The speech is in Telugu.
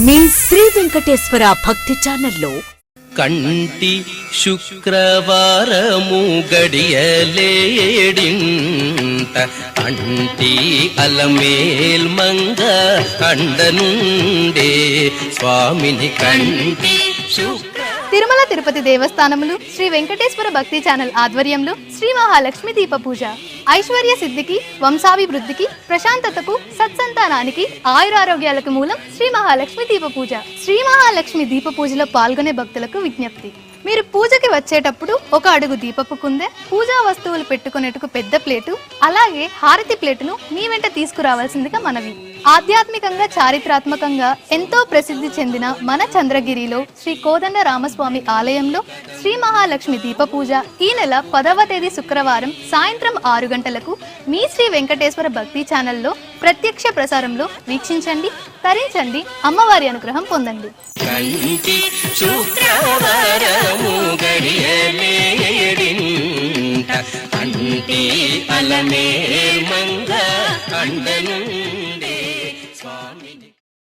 మీ శ్రీ వెంకటేశ్వర భక్తి ఛానల్లో కంటి శుక్రవారము గడియలేడింట అంటి అలమేల్ మంగ అండనుండే స్వామిని కంటి తిరుమల తిరుపతి దేవస్థానములు శ్రీ వెంకటేశ్వర భక్తి ఛానల్ ఆధ్వర్యంలో శ్రీ మహాలక్ష్మి దీప పూజ ఐశ్వర్య సిద్ధికి, వంశాభివృద్ధికి, ప్రశాంతతకు, సత్సంతానానికి, ఆయురారోగ్యాలకు మూలం శ్రీ మహాలక్ష్మి దీప పూజ. శ్రీ మహాలక్ష్మి దీప పూజలో పాల్గొనే భక్తులకు విజ్ఞప్తి: మీరు పూజకి వచ్చేటప్పుడు 1 అడుగు దీపపు కుందె, పూజా వస్తువులు పెట్టుకునేటకు పెద్ద ప్లేటు, అలాగే హారతి ప్లేటును మీ వెంట తీసుకురావాల్సిందిగా మనవి. ఆధ్యాత్మికంగా, చారిత్రాత్మకంగా ఎంతో ప్రసిద్ధి చెందిన మన చంద్రగిరిలో శ్రీ కోదండ రామస్వామి ఆలయంలో శ్రీ మహాలక్ష్మి దీప పూజ ఈ నెల 10వ తేదీ శుక్రవారం సాయంత్రం 6 గంటలకు మీ శ్రీ వెంకటేశ్వర భక్తి ఛానల్లో ప్రత్యక్ష ప్రసారంలో వీక్షించండి, తరించండి, అమ్మవారి అనుగ్రహం పొందండి. కంటి శుక్రవారము గడియలేడింట అంటి అలమేల్ మంగ అండను